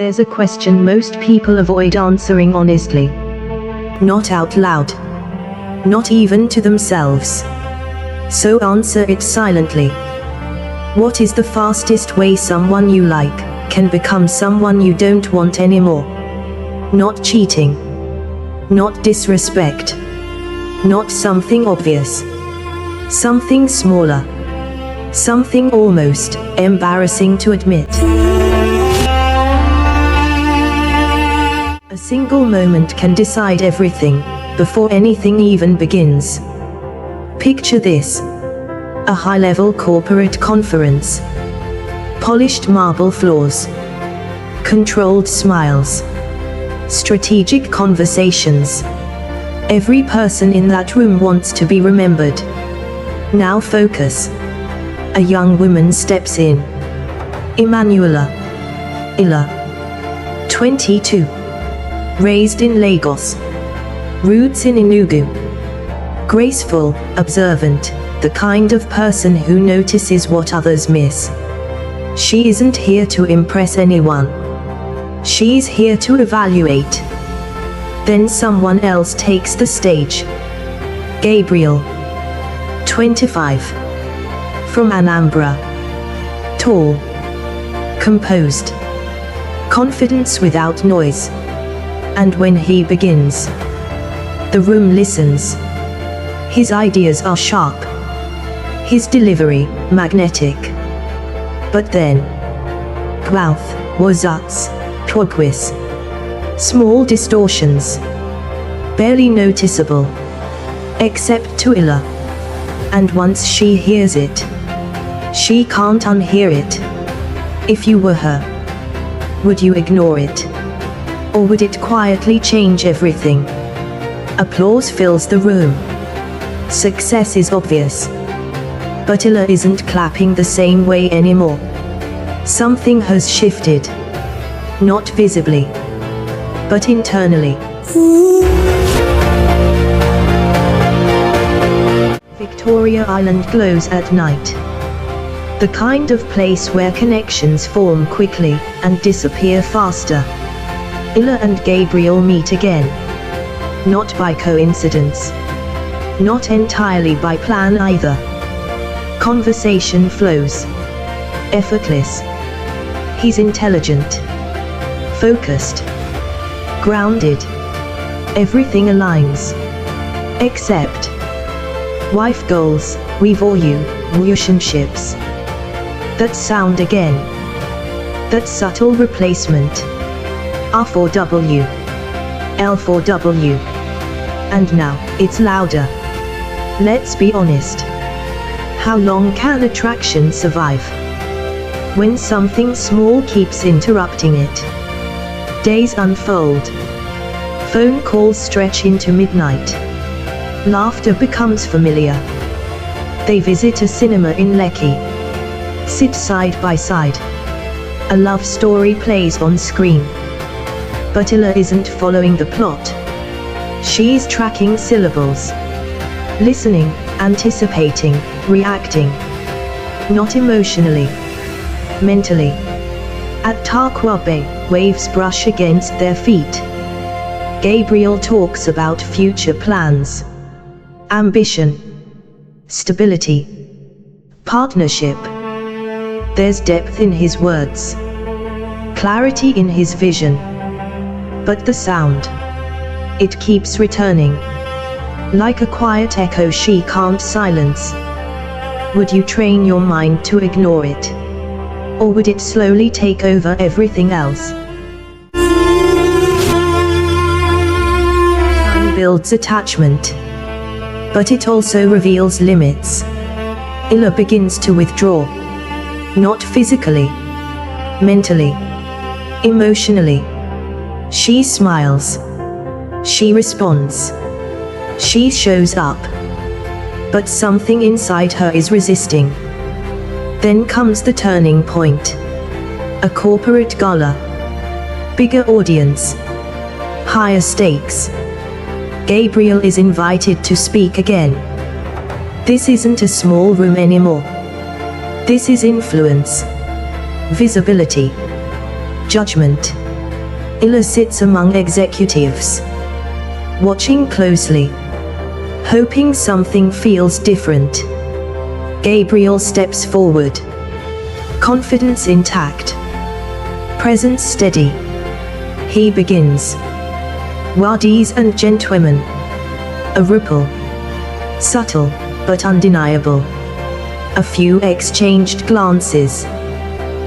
There's a question most people avoid answering honestly. Not out loud. Not even to themselves. So answer it silently. What is the fastest way someone you like can become someone you don't want anymore? Not cheating. Not disrespect. Not something obvious. Something smaller. Something almost embarrassing to admit. A single moment can decide everything, before anything even begins. Picture this. A high-level corporate conference. Polished marble floors. Controlled smiles. Strategic conversations. Every person in that room wants to be remembered. Now focus. A young woman steps in. Emanuela. Ila. 22. Raised in Lagos. Roots in Enugu. Graceful, observant, the kind of person who notices what others miss. She isn't here to impress anyone. She's here to evaluate. Then someone else takes the stage. Gabriel. 25. From Anambra. Tall. Composed. Confidence without noise. And when he begins, the room listens. His ideas are sharp. His delivery, magnetic. But then, mouth, wazats, pogwis. Small distortions. Barely noticeable. Except to Ila. And once she hears it, she can't unhear it. If you were her, would you ignore it? Or would it quietly change everything? Applause fills the room. Success is obvious. But Ila isn't clapping the same way anymore. Something has shifted. Not visibly, but internally. Victoria Island glows at night. The kind of place where connections form quickly and disappear faster. Ila and Gabriel meet again. Not by coincidence. Not entirely by plan either. Conversation flows. Effortless. He's intelligent. Focused. Grounded. Everything aligns. Except wife goals, we value, relationships. That sound again. That subtle replacement. R for W. L for W. And now, it's louder. Let's be honest. How long can attraction survive? When something small keeps interrupting it. Days unfold. Phone calls stretch into midnight. Laughter becomes familiar. They visit a cinema in Lekki. Sit side by side. A love story plays on screen. But Ila isn't following the plot. She's tracking syllables. Listening, anticipating, reacting. Not emotionally. Mentally. At Tarkwa Bay, waves brush against their feet. Gabriel talks about future plans. Ambition. Stability. Partnership. There's depth in his words. Clarity in his vision. But the sound. It keeps returning. Like a quiet echo she can't silence. Would you train your mind to ignore it? Or would it slowly take over everything else? Time builds attachment. But it also reveals limits. Ila begins to withdraw. Not physically. Mentally. Emotionally. She smiles. She responds. She shows up. But something inside her is resisting. Then comes the turning point. A corporate gala. Bigger audience. Higher stakes. Gabriel is invited to speak again. This isn't a small room anymore. This is influence. Visibility. Judgment. Illa sits among executives, watching closely, hoping something feels different. Gabriel steps forward, confidence intact, presence steady. He begins. Ladies and gentlemen. A ripple, subtle but undeniable. A few exchanged glances,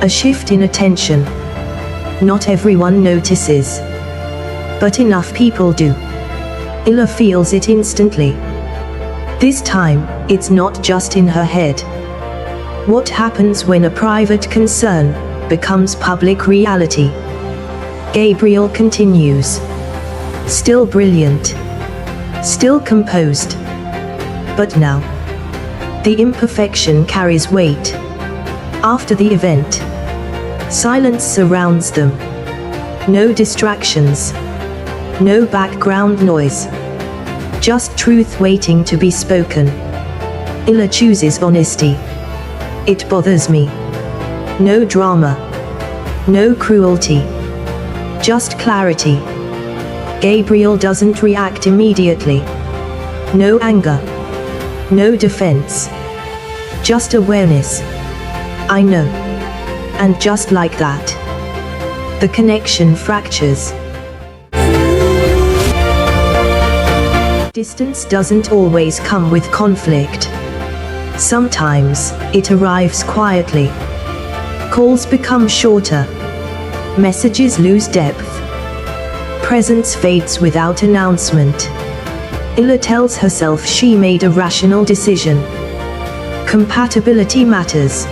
a shift in attention. Not everyone notices, but enough people do. Illa feels it instantly. This time, it's not just in her head. What happens when a private concern becomes public reality? Gabriel continues. Still brilliant, still composed. But now, the imperfection carries weight. After the event, silence surrounds them. No distractions, no background noise. Just truth waiting to be spoken. Illa chooses honesty. It bothers me. No drama, no cruelty, just clarity. Gabriel doesn't react immediately. No anger, no defense, just awareness. I know. And just like that, the connection fractures. Distance doesn't always come with conflict. Sometimes, it arrives quietly. Calls become shorter. Messages lose depth. Presence fades without announcement. Illa tells herself she made a rational decision. Compatibility matters.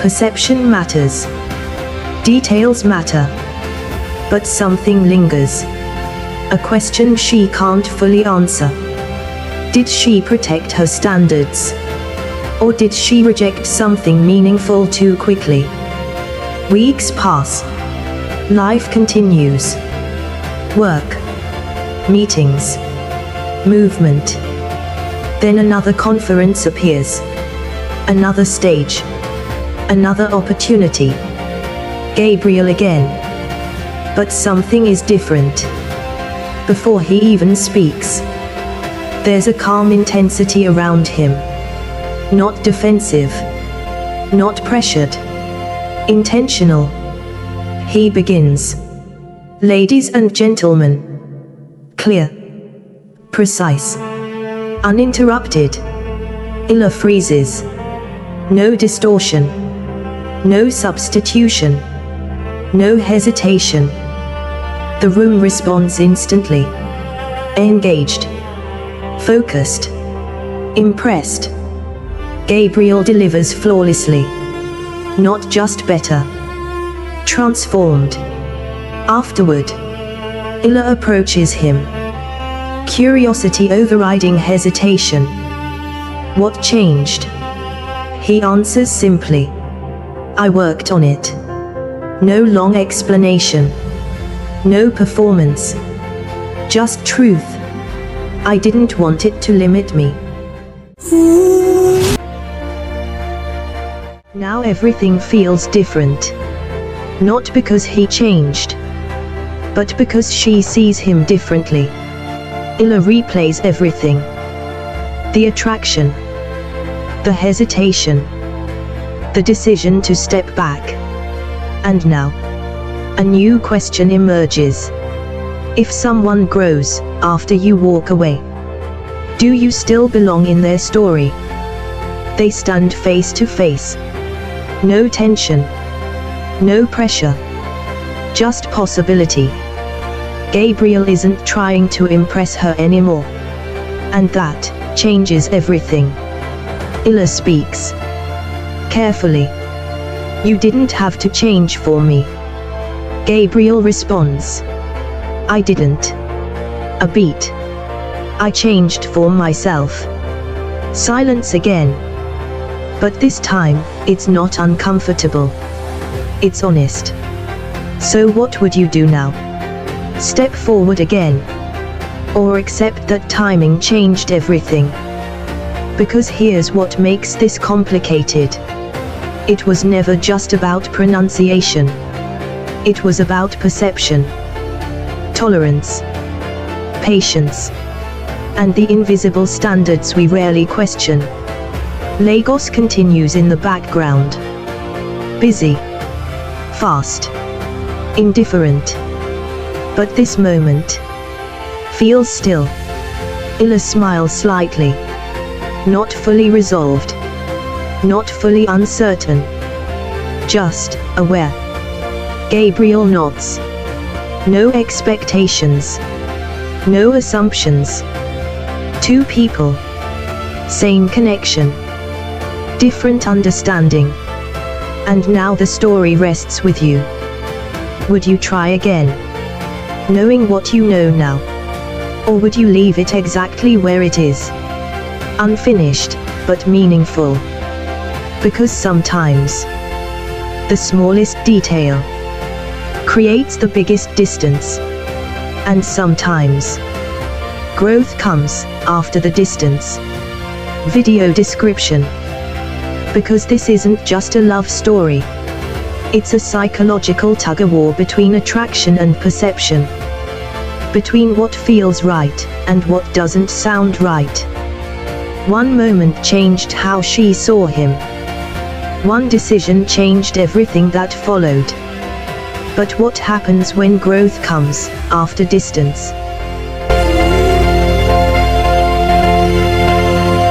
Perception matters. Details matter. But something lingers. A question she can't fully answer. Did she protect her standards? Or did she reject something meaningful too quickly? Weeks pass. Life continues. Work, meetings, movement. Then another conference appears. Another stage. Another opportunity. Gabriel again. But something is different. Before he even speaks, there's a calm intensity around him. Not defensive. Not pressured. Intentional. He begins. Ladies and gentlemen. Clear. Precise. Uninterrupted. Illa freezes. No distortion. No substitution. No hesitation. The room responds instantly. Engaged. Focused. Impressed. Gabriel delivers flawlessly. Not just better. Transformed. Afterward, Illa approaches him. Curiosity overriding hesitation. What changed? He answers simply. I worked on it. No long explanation. No performance. Just truth. I didn't want it to limit me. Now everything feels different. Not because he changed, but because she sees him differently. Illa replays everything. The attraction. The hesitation. The decision to step back. And now, a new question emerges. If someone grows after you walk away, do you still belong in their story? They stand face to face. No tension. No pressure. Just possibility. Gabriel isn't trying to impress her anymore. And that changes everything. Illa speaks. Carefully. You didn't have to change for me. Gabriel responds. I didn't. A beat. I changed for myself. Silence again. But this time, it's not uncomfortable. It's honest. So what would you do now? Step forward again? Or accept that timing changed everything? Because here's what makes this complicated. It was never just about pronunciation. It was about perception, tolerance, patience, and the invisible standards we rarely question. Lagos continues in the background. Busy, fast, indifferent. But this moment feels still. Illa smiles slightly. Not fully resolved. Not fully uncertain. Just aware. Gabriel nods. No expectations. No assumptions. Two people. Same connection. Different understanding. And now the story rests with you. Would you try again? Knowing what you know now? Or would you leave it exactly where it is? Unfinished, but meaningful. Because sometimes the smallest detail creates the biggest distance. And sometimes growth comes after the distance. Video description. Because this isn't just a love story. It's a psychological tug-of-war between attraction and perception. Between what feels right and what doesn't sound right. One moment changed how she saw him. One decision changed everything that followed. But what happens when growth comes after distance?